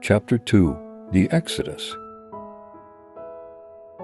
Chapter 2. The Exodus.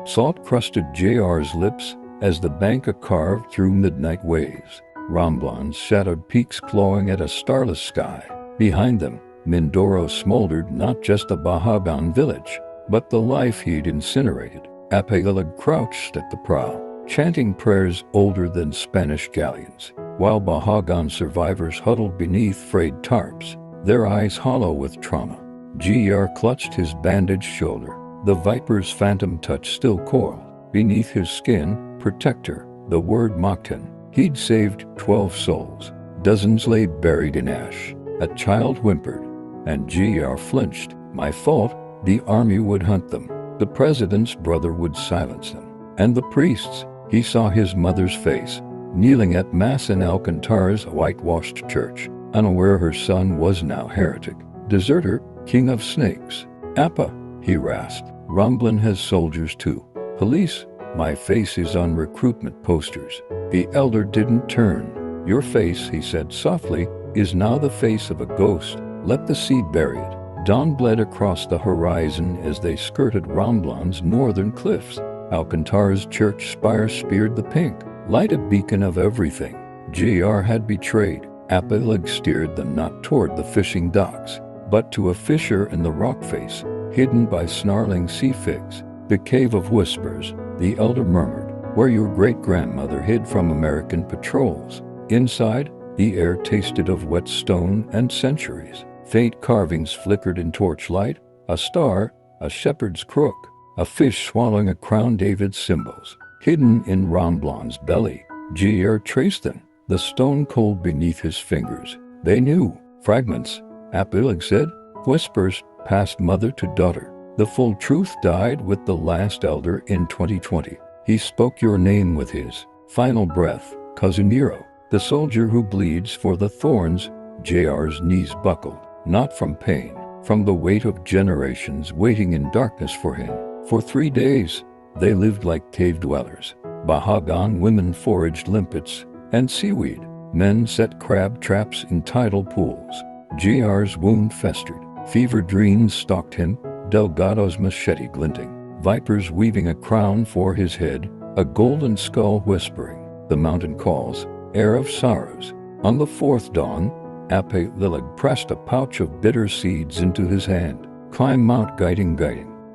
Salt-crusted JR's lips as the banka carved through midnight waves, Ramblon's shadowed peaks clawing at a starless sky. Behind them, Mindoro smoldered not just the Bahagan village, but the life he'd incinerated. Apayelig crouched at the prow, chanting prayers older than Spanish galleons, while Bahagan survivors huddled beneath frayed tarps, their eyes hollow with trauma. JR clutched his bandaged shoulder, the viper's phantom touch still coiled beneath his skin. Protector, the word mocked him. He'd saved 12 souls. Dozens lay buried in ash. A child whimpered, and JR flinched. My fault. The army would hunt them. The president's brother would silence them. And the priests. He saw his mother's face, kneeling at mass in Alcantar's whitewashed church, unaware her son was now heretic, deserter, king of snakes. Appa, he rasped. Ramblin has soldiers too. Police. My face is on recruitment posters. The elder didn't turn. Your face, he said softly, is now the face of a ghost. Let the sea bury it. Dawn bled across the horizon as they skirted Ramblon's northern cliffs. Alcantar's church spire speared the pink, light a beacon of everything. JR had betrayed. Apayelig steered them not toward the fishing docks, but to a fissure in the rock face, hidden by snarling sea figs. The cave of whispers, the elder murmured, where your great-grandmother hid from American patrols. Inside, the air tasted of wet stone and centuries. Faint carvings flickered in torchlight, a star, a shepherd's crook, a fish swallowing a crown. David's symbols, hidden in Ramblon's belly. JR traced them, the stone cold beneath his fingers. They knew. Fragments, Apayelig said, whispers passed mother to daughter. The full truth died with the last elder in 2020. He spoke your name with his final breath, Cousin Nero, the soldier who bleeds for the thorns. JR's knees buckled, not from pain, from the weight of generations waiting in darkness for him. For 3 days, they lived like cave dwellers. Bahagan women foraged limpets and seaweed. Men set crab traps in tidal pools. JR's wound festered. Fever dreams stalked him, Delgado's machete glinting, vipers weaving a crown for his head, a golden skull whispering. The mountain calls, air of sorrows. On the fourth dawn, Apayelig pressed a pouch of bitter seeds into his hand. Climb Mount guiding.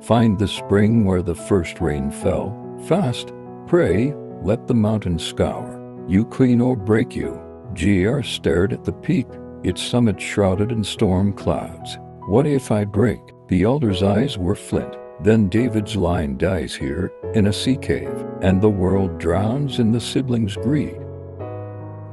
Find the spring where the first rain fell. Fast, pray, let the mountain scour you clean or break you. JR stared at the peak, its summit shrouded in storm clouds. What if I break? The elder's eyes were flint. Then David's line dies here, in a sea cave, and the world drowns in the siblings' greed.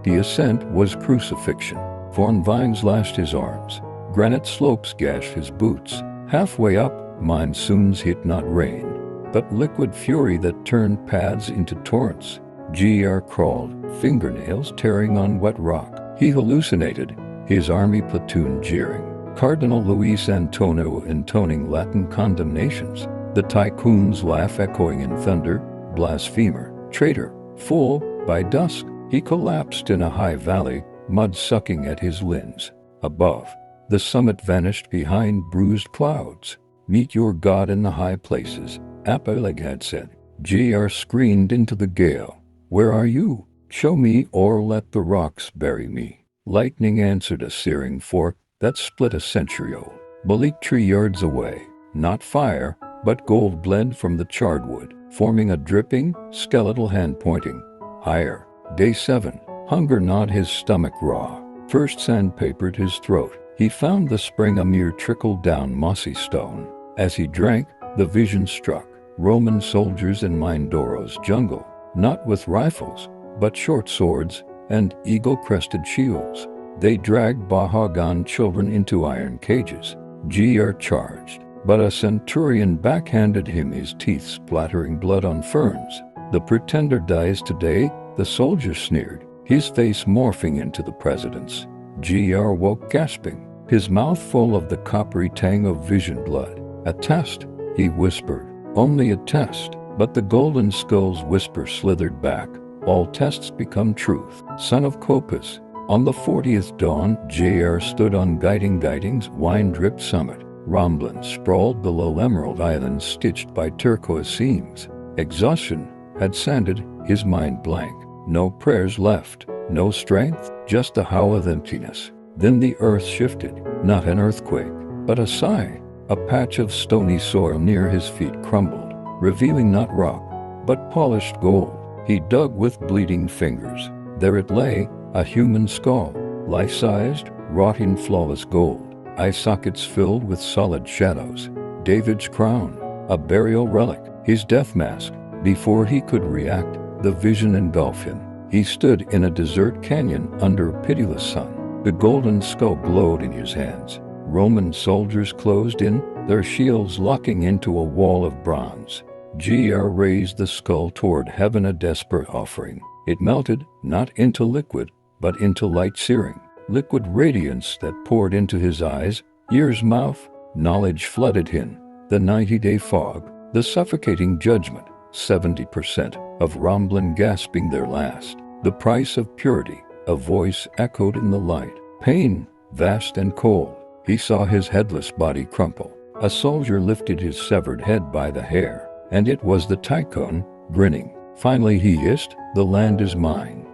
The ascent was crucifixion. Thorn vines lashed his arms. Granite slopes gashed his boots. Halfway up, monsoons hit not rain, but liquid fury that turned paths into torrents. JR crawled, fingernails tearing on wet rock. He hallucinated, his army platoon jeering. Cardinal Luis Antonio intoning Latin condemnations. The tycoon's laugh echoing in thunder. Blasphemer, traitor, fool. By dusk, he collapsed in a high valley, mud sucking at his limbs. Above, the summit vanished behind bruised clouds. Meet your God in the high places, Apayelig had said. JR screamed into the gale. Where are you? Show me or let the rocks bury me. Lightning answered a searing fork that split a century old. Balik 3 yards away. Not fire, but gold bled from the charred wood, forming a dripping, skeletal hand pointing. Higher. Day 7. Hunger gnawed his stomach raw. First sandpapered his throat. He found the spring a mere trickle down mossy stone. As he drank, the vision struck. Roman soldiers in Mindoro's jungle, not with rifles, but short swords and eagle-crested shields. They dragged Bahagan children into iron cages. JR charged, but a centurion backhanded him, his teeth splattering blood on ferns. The pretender dies today, the soldier sneered, his face morphing into the president's. JR woke gasping, his mouth full of the coppery tang of vision blood. A test, he whispered, only a test. But the golden skull's whisper slithered back. All tests become truth. Son of Copus. On the 40th dawn, JR stood on Guiding's wine-dripped summit. Romblin sprawled below emerald islands stitched by turquoise seams. Exhaustion had sanded his mind blank. No prayers left, no strength, just a howl of emptiness. Then the earth shifted, not an earthquake, but a sigh. A patch of stony soil near his feet crumbled, revealing not rock, but polished gold. He dug with bleeding fingers. There it lay, a human skull, life-sized, wrought in flawless gold. Eye sockets filled with solid shadows. David's crown, a burial relic, his death mask. Before he could react, the vision engulfed him. He stood in a desert canyon under a pitiless sun. The golden skull glowed in his hands. Roman soldiers closed in, their shields locking into a wall of bronze. JR raised the skull toward heaven, a desperate offering. It melted, not into liquid, but into light searing. Liquid radiance that poured into his eyes, ears, mouth. Knowledge flooded him. The 90-day fog, the suffocating judgment. 70% of Romblin gasping their last. The price of purity. A voice echoed in the light. Pain, vast and cold. He saw his headless body crumple. A soldier lifted his severed head by the hair, and it was the tycoon, grinning. Finally he hissed, "The land is mine."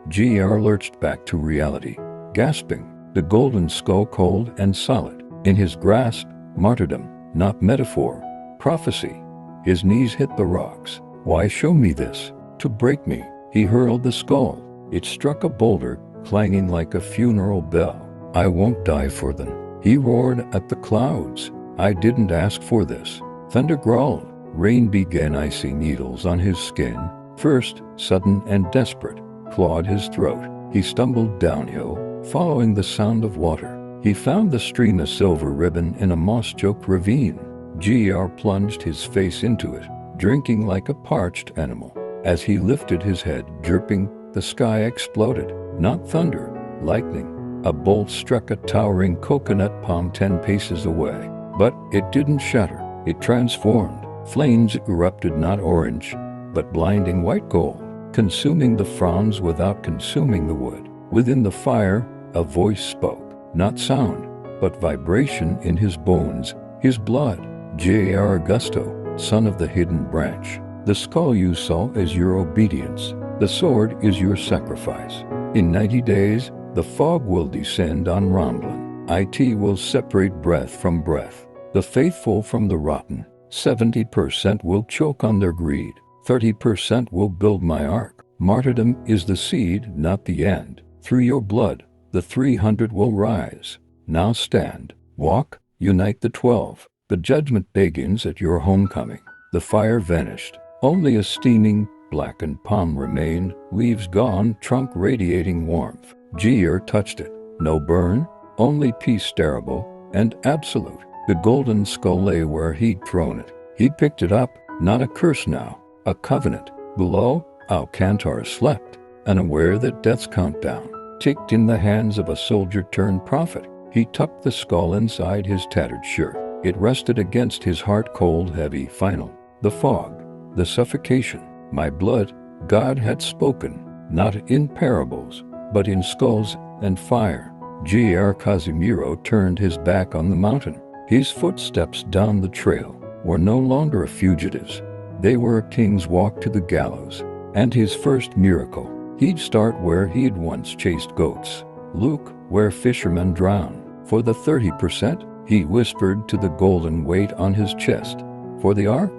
JR lurched back to reality, gasping, the golden skull cold and solid. In his grasp, martyrdom, not metaphor, prophecy. His knees hit the rocks. Why show me this? To break me. He hurled the skull. It struck a boulder, clanging like a funeral bell. "I won't die for them." He roared at the clouds. "I didn't ask for this." Thunder growled. Rain began, icy needles on his skin. First, sudden and desperate, clawed his throat. He stumbled downhill, following the sound of water. He found the stream, a silver ribbon in a moss-choked ravine. JR plunged his face into it, drinking like a parched animal. As he lifted his head, dripping, the sky exploded. Not thunder, lightning. A bolt struck a towering coconut palm 10 paces away. But it didn't shatter. It transformed. Flames erupted, not orange, but blinding white gold, consuming the fronds without consuming the wood. Within the fire, a voice spoke. Not sound, but vibration in his bones, his blood. JR Augusto, son of the hidden branch. The skull you saw is your obedience. The sword is your sacrifice. In 90 days, the fog will descend on Romblin. IT will separate breath from breath, the faithful from the rotten. 70% will choke on their greed. 30% will build my ark. Martyrdom is the seed, not the end. Through your blood, the 300 will rise. Now stand, walk, unite the 12. The judgment begins at your homecoming. The fire vanished. Only a steaming, blackened palm remained, leaves gone, trunk radiating warmth. JR touched it. No burn, only peace, terrible and absolute. The golden skull lay where he'd thrown it. He picked it up, not a curse now, a covenant. Below, Alcantar slept, unaware that death's countdown ticked in the hands of a soldier-turned-prophet. He tucked the skull inside his tattered shirt. It rested against his heart, cold, heavy, final. The fog, the suffocation. My blood, God had spoken, not in parables, but in skulls and fire. JR Casimiro turned his back on the mountain. His footsteps down the trail were no longer fugitives. They were a king's walk to the gallows. And his first miracle, he'd start where he'd once chased goats. Luke, where fishermen drown. For the 30%, he whispered to the golden weight on his chest. For the ark,